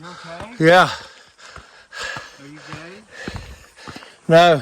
Okay? Yeah. Are you good? No.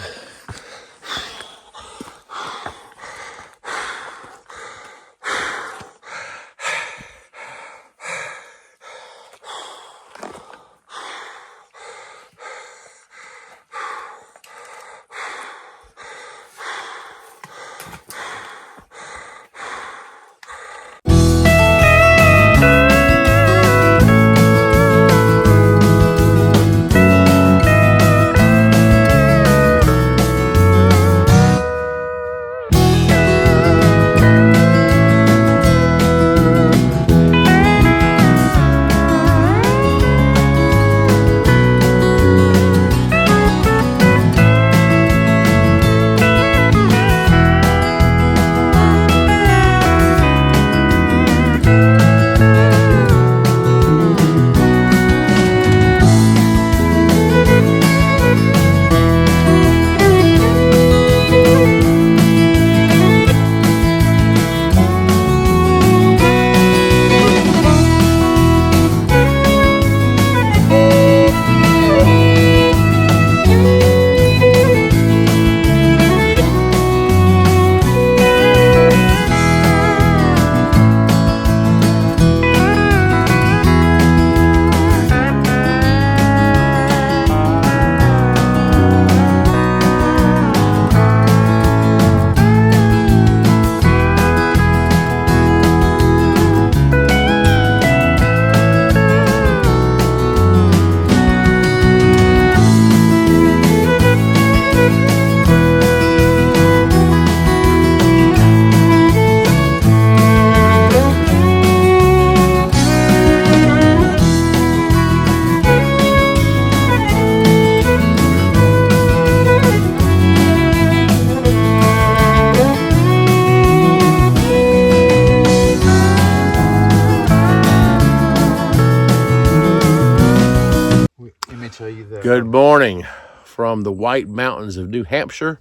Good morning from the White Mountains of New Hampshire.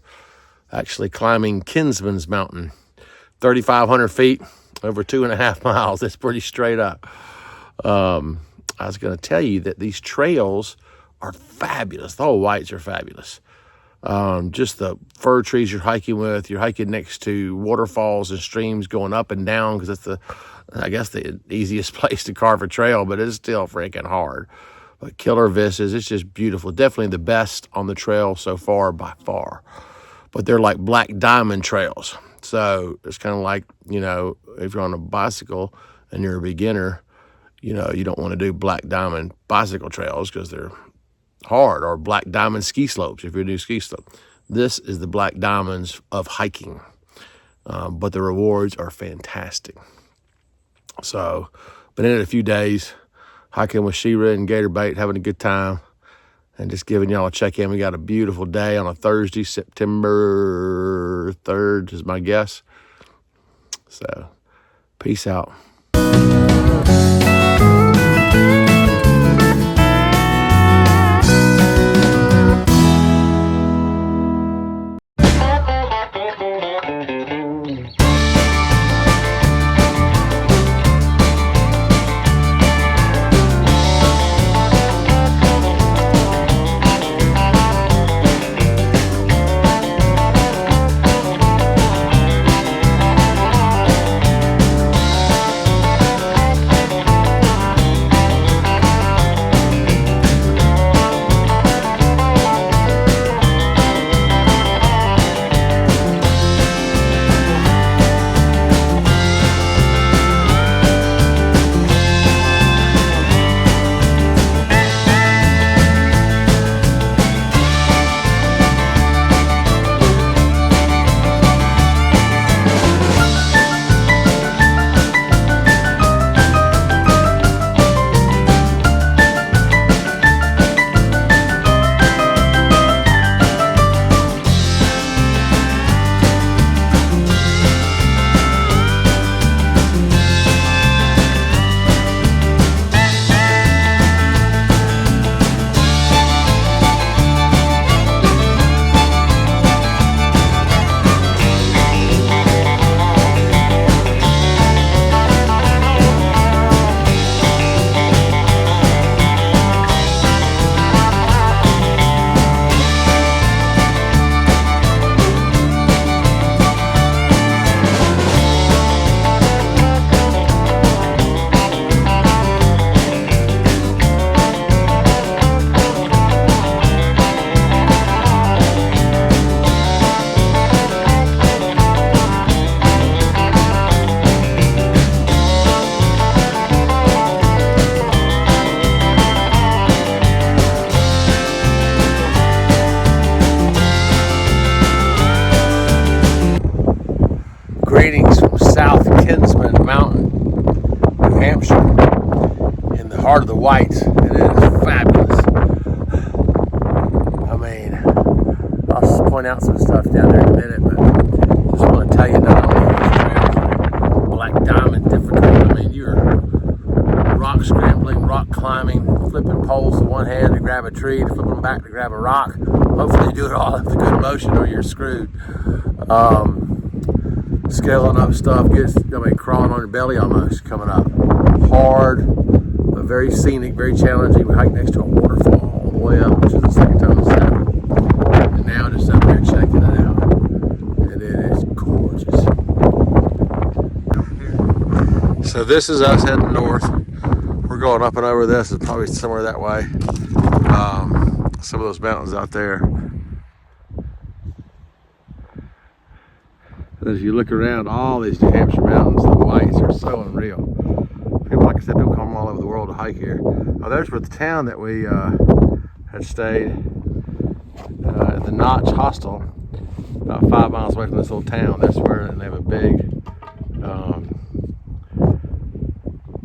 Actually climbing Kinsman's Mountain, 3,500 feet, over 2.5 miles. It's pretty straight up. I was going to tell you that these trails are fabulous. The whole Whites are fabulous. Just the fir trees you're hiking with. You're hiking next to waterfalls and streams going up and down because that's I guess the easiest place to carve a trail, but it's still freaking hard. But killer vistas, it's just beautiful. Definitely the best on the trail so far by far. But they're like black diamond trails. So it's kind of like, if you're on a bicycle and you're a beginner, you don't want to do black diamond bicycle trails because they're hard, or black diamond ski slopes if you're a new ski slope. This is the black diamonds of hiking. But the rewards are fantastic. So, been in it a few days, hiking with Shira and Gator Bait, having a good time, and just giving y'all a check-in. We got a beautiful day on a Thursday, September 3rd is my guess. So, peace out. greetings from South Kinsman Mountain, New Hampshire, in the heart of the Whites, and it is fabulous. I mean, I'll just point out some stuff down there in a minute, but just want to tell you not only these trails are black diamond difficult. I mean, you're rock scrambling, rock climbing, flipping poles to one hand to grab a tree, to flip them back to grab a rock. Hopefully you do it all with a good motion or you're screwed. Scaling up stuff, crawling on your belly almost, coming up. Hard, but very scenic, very challenging. We hiked next to a waterfall all the way up, which is the second time this happened. And now just up here checking it out. And it is gorgeous. So this is us heading north. We're going up and over this, it's probably somewhere that way. Some of those mountains out there. As you look around, all these New Hampshire mountains, the whites are so unreal. People, like I said, people come from all over the world to hike here. Oh, there's where the town that we had stayed at the Notch Hostel, about 5 miles away from this little town. That's where they have a big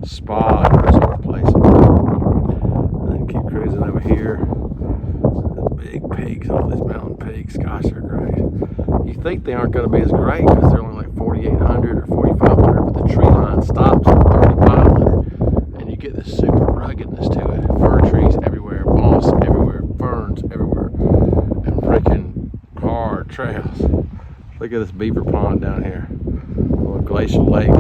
spa and resort place. And then keep cruising over here. The big peaks, all these mountain peaks. Gosh, they're great. You think they aren't going to be as great because they're only like 4,800 or 4,500, but the tree line stops at 3,500, and you get this super ruggedness to it. Fir trees everywhere, moss everywhere, ferns everywhere, and freaking hard trails. Look at this beaver pond down here, a little glacial lake.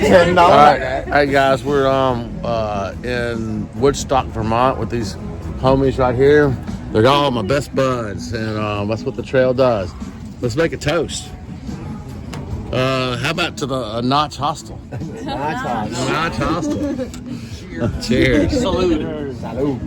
$10. All right, guys, we're in Woodstock, Vermont, with these homies right here. They're all my best buds, and that's what the trail does. Let's make a toast. How about to the Notch Hostel? Notch Hostel. Cheers. Cheers. Salute. Salute.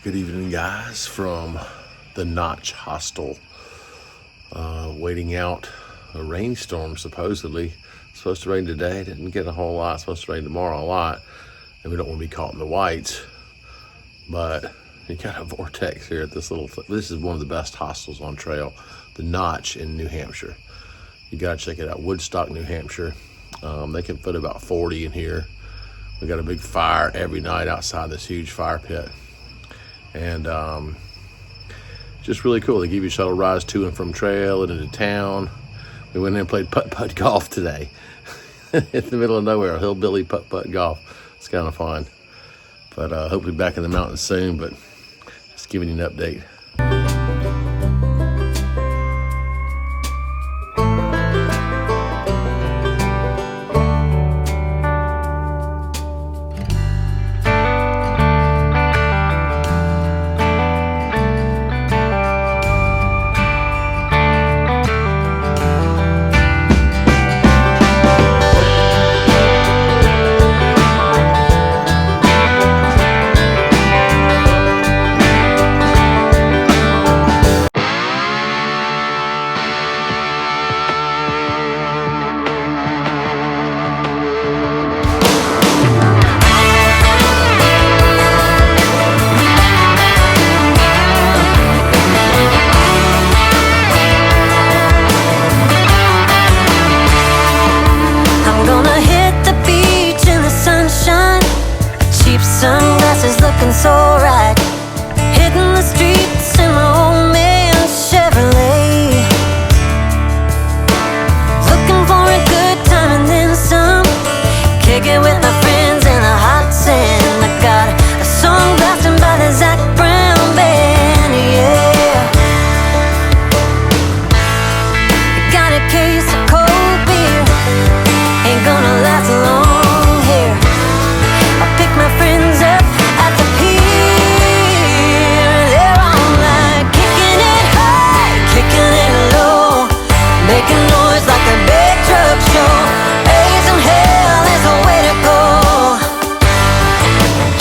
Good evening, guys, from the Notch Hostel. Waiting out a rainstorm, supposedly. It's supposed to rain today. Didn't get a whole lot. It's supposed to rain tomorrow a lot. And we don't want to be caught in the whites. But you got a vortex here at this little... This is one of the best hostels on trail. The Notch in New Hampshire. You got to check it out. Woodstock, New Hampshire. They can fit about 40 in here. We got a big fire every night outside this huge fire pit. And just really cool. They give you shuttle rides to and from trail and into town. We went in and played putt-putt golf today. In the middle of nowhere, hillbilly putt-putt golf. It's kind of fun. But hopefully back in the mountains soon, but just giving you an update. Sunglasses looking so right, hitting the streets in my old man Chevrolet, looking for a good time and then some, kick it with my friends in the hot sand. I got a song blasting by the Zac Brown band, yeah. I got a case of cold beer, ain't gonna last long here. I'll pick my friends up at the pier. They're all like kicking it high, kicking it low, making noise like a big truck show. Raising hell is the way to go.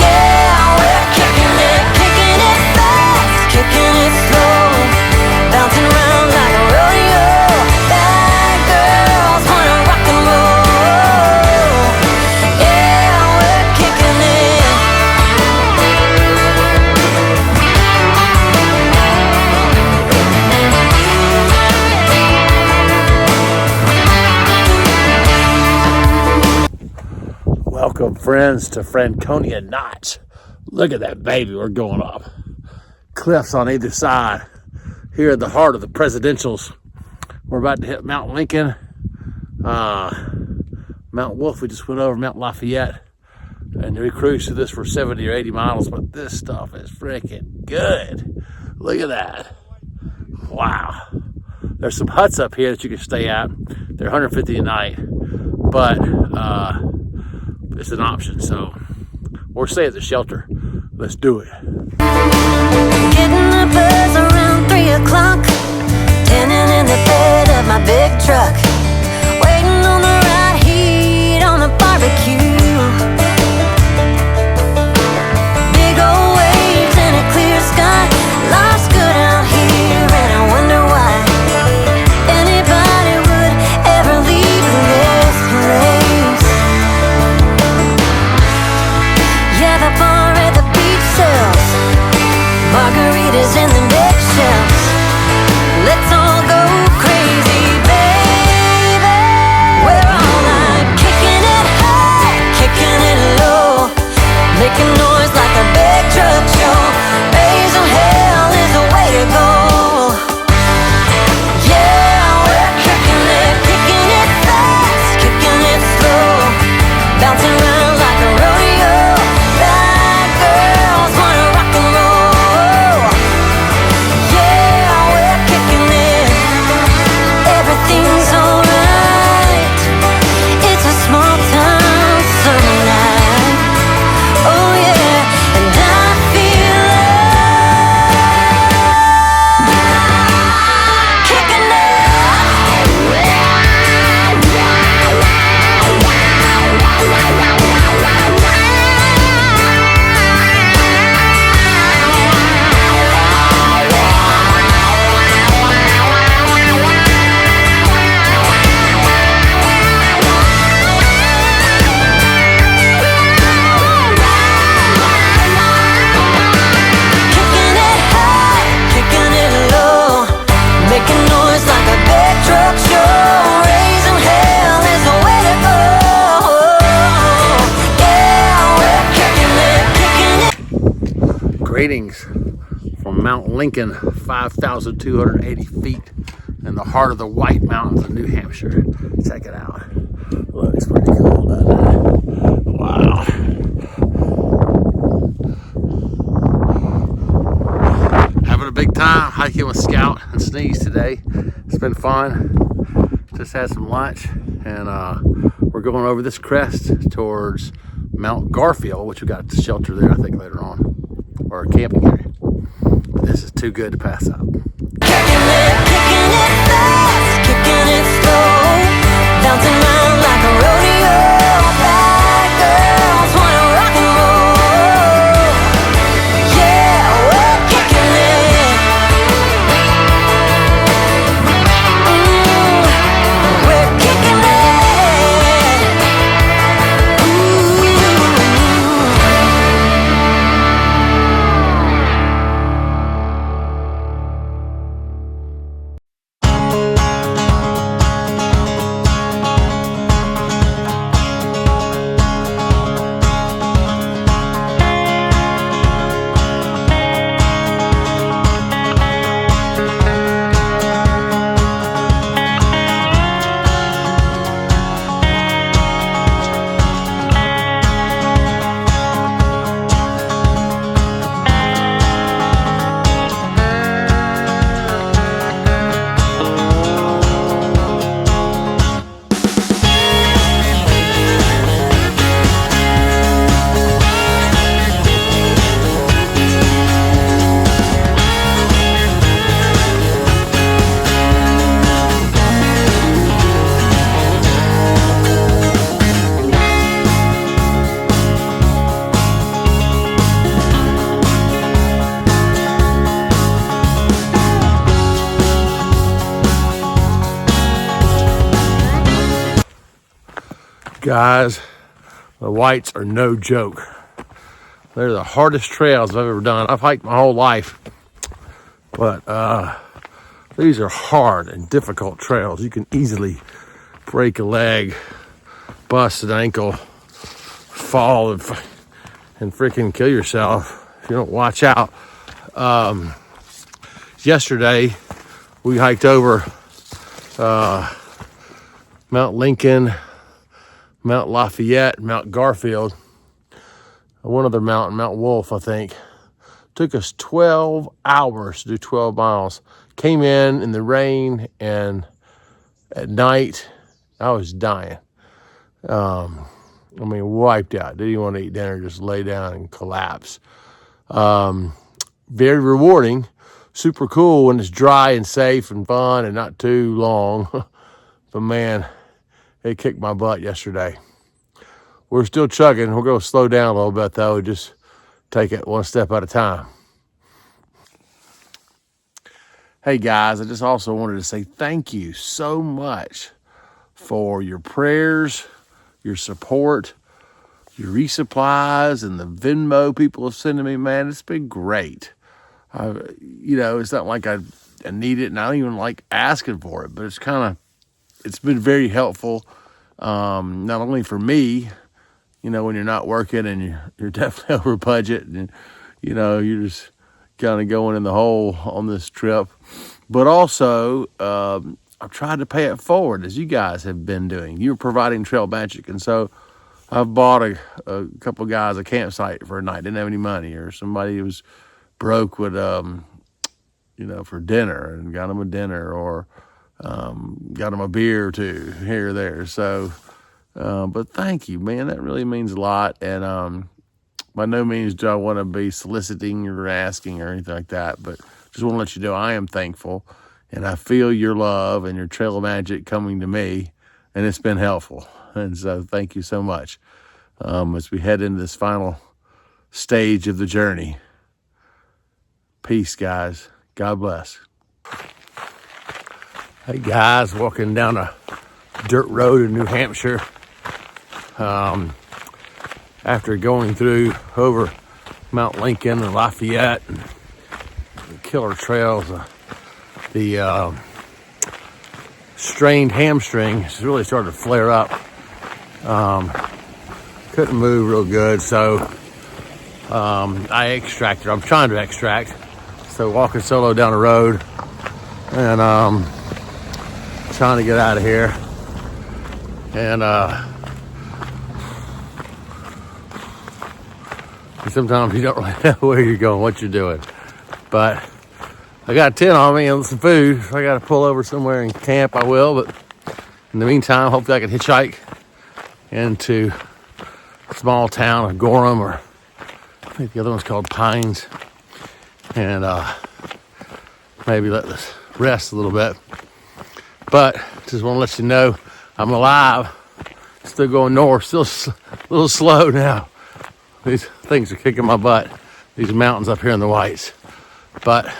Yeah, we're kicking it fast, kicking it slow, bouncing around like a rodeo. Bad girls wanna rock and roll. Yeah, we're kicking it. Welcome, friends, to Franconia Notch. Look at that baby. We're going up. Cliffs on either side. Here at the heart of the presidentials. We're about to hit Mount Lincoln. Mount Wolf, we just went over Mount Lafayette. And we cruised through this for 70 or 80 miles. But this stuff is freaking good. Look at that. Wow. There's some huts up here that you can stay at. They're $150 a night. But it's an option, so or stay at the shelter. Let's do it. Getting the buzz around 3 o'clock, tanning in the bed of my big truck, waiting on the right heat on the barbecue. Big old waves and a clear sky, life's good out here, and I wonder why anybody would ever leave this place. Yeah, the bar at the beach sells margaritas in the big shelves. Let's all go crazy, baby. Greetings from Mount Lincoln, 5,280 feet in the heart of the White Mountains of New Hampshire. Check it out. Looks pretty cool, doesn't it? Wow. Having a big time hiking with Scout and Sneeze today. It's been fun. Just had some lunch, and we're going over this crest towards Mount Garfield, which we got to shelter there, I think, later on, or a camping area. But this is too good to pass up. Kicking it fast, kicking it slow, bouncing around like a rodeo. Bad girls wanna rock and roll. Yeah, we're kicking it. We're kicking it. Ooh. Guys, the Whites are no joke. They're the hardest trails I've ever done. I've hiked my whole life, but these are hard and difficult trails. You can easily break a leg, bust an ankle, fall, and freaking kill yourself if you don't watch out. Yesterday, we hiked over Mount Lincoln, Mount Lafayette, Mount Garfield, one other mountain, Mount Wolf, I think. Took us 12 hours to do 12 miles. Came in the rain, and at night, I was dying. Wiped out. Didn't even want to eat dinner, just lay down and collapse. Very rewarding, super cool when it's dry and safe and fun and not too long. But man, it kicked my butt yesterday. We're still chugging. We're going to slow down a little bit, though. Just take it one step at a time. Hey, guys, I just also wanted to say thank you so much for your prayers, your support, your resupplies, and the Venmo people have sent to me. Man, it's been great. It's not like I need it, and I don't even like asking for it, but it's been very helpful, not only for me, when you're not working and you're definitely over budget and, you're just kind of going in the hole on this trip, but also I've tried to pay it forward, as you guys have been doing. You're providing trail magic, and so I've bought a couple guys a campsite for a night, didn't have any money, or somebody who was broke with, for dinner, and got them a dinner, or got them a beer or two here or there. So, but thank you, man. That really means a lot. And by no means do I want to be soliciting or asking or anything like that, but just want to let you know I am thankful, and I feel your love and your trail of magic coming to me, and it's been helpful. And so thank you so much. As we head into this final stage of the journey. Peace, guys. God bless. Hey guys, walking down a dirt road in New Hampshire. After going through over Mount Lincoln and Lafayette and the killer trails, the strained hamstring has really started to flare up. Couldn't move real good, so I extracted. I'm trying to extract. So walking solo down the road and trying to get out of here. And sometimes you don't really know where you're going, what you're doing. But I got a tent on me and some food. If I got to pull over somewhere and camp, I will. But in the meantime, hopefully I can hitchhike into a small town of Gorham, or I think the other one's called Pines. And maybe let this rest a little bit. But just want to let you know I'm alive. Still going north. Still a little slow now. These things are kicking my butt. These mountains up here in the Whites. But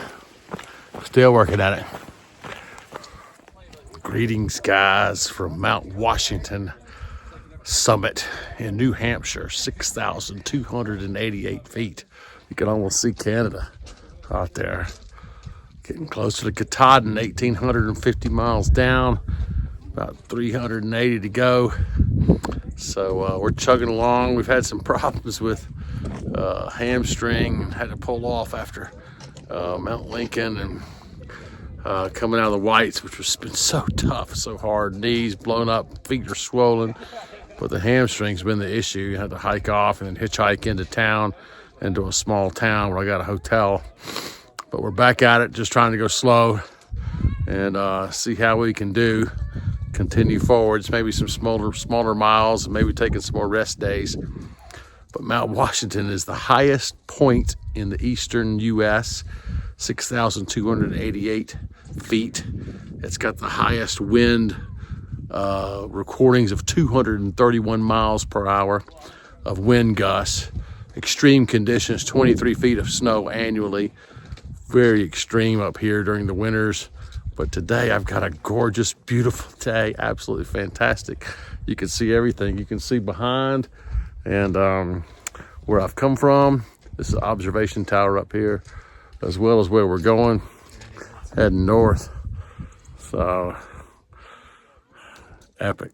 still working at it. Greetings, guys, from Mount Washington Summit in New Hampshire. 6,288 feet. You can almost see Canada out there. Getting closer to Katahdin, 1,850 miles down. About 380 to go. So we're chugging along. We've had some problems with hamstring. Had to pull off after Mount Lincoln and coming out of the Whites, which has been so tough, so hard. Knees blown up, feet are swollen. But the hamstring's been the issue. You had to hike off and then hitchhike into town, into a small town where I got a hotel. But we're back at it, just trying to go slow and see how we can do. Continue forwards, maybe some smaller miles, and maybe taking some more rest days. But Mount Washington is the highest point in the eastern U.S., 6,288 feet. It's got the highest wind recordings of 231 miles per hour of wind gusts. Extreme conditions, 23 feet of snow annually. Very extreme up here during the winters. But today I've got a gorgeous, beautiful day. Absolutely fantastic. You can see everything. You can see behind and where I've come from. This is the observation tower up here, as well as where we're going, heading north. So, epic.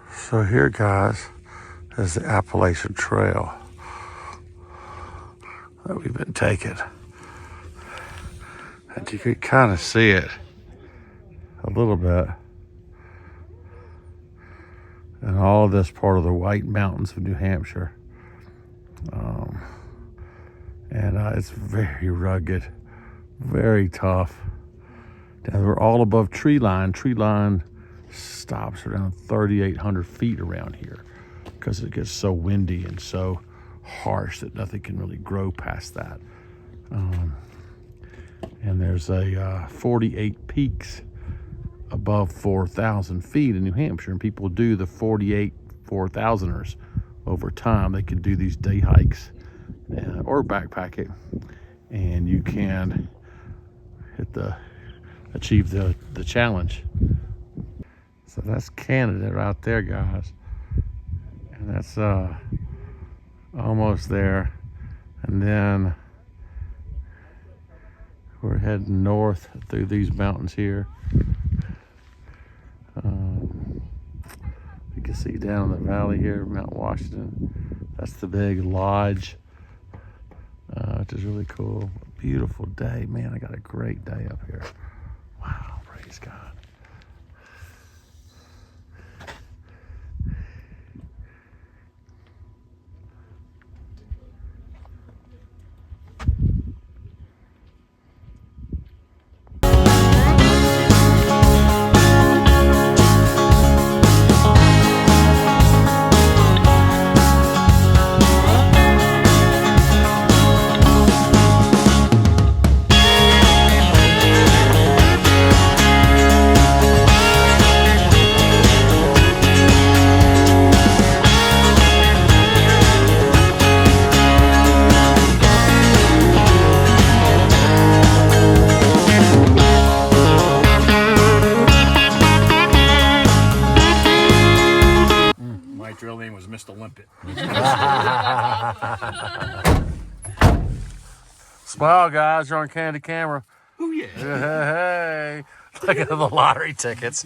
So here, guys, is the Appalachian Trail that we've been taking. And you can kind of see it a little bit. And all of this part of the White Mountains of New Hampshire. It's very rugged, very tough. Now, we're all above tree line. Tree line stops around 3,800 feet around here because it gets so windy and so harsh that nothing can really grow past that. And there's a 48 peaks above 4,000 feet in New Hampshire, and people do the 48 4,000ers over time. They can do these day hikes or backpack it, and you can achieve the challenge. So that's Canada right there, guys, and that's almost there. And then we're heading north through these mountains here. You can see down in the valley here, Mount Washington. That's the big lodge, which is really cool. Beautiful day, man. I got a great day up here. Wow, praise God. Real name was Mr. Limpet. Smile, guys. You're on Candy Camera. Oh yeah. Hey. Look at the lottery tickets.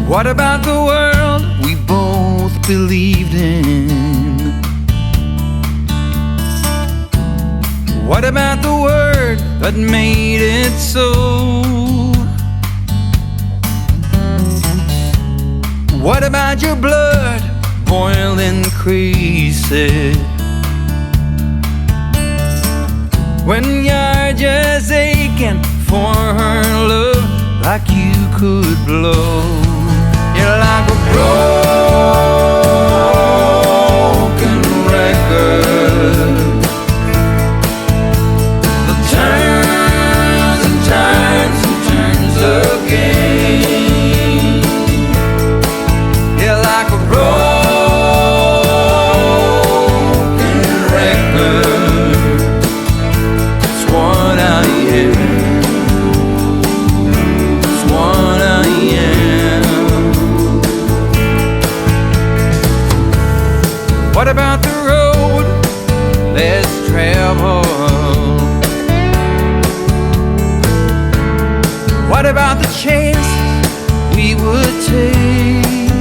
What about the world we both believed in? What about the word that made it so? What about your blood boiling crazy when you're just aching for her love like you could blow? You're like a broken record that turns and turns and turns again. You're like a broken record. That's what I am. That's what I am. What about the road less traveled? What about the chances we would take?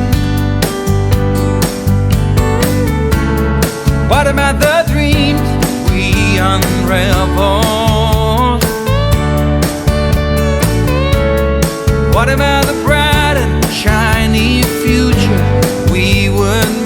What about the dreams we unraveled? What about the bright and shiny future we would make?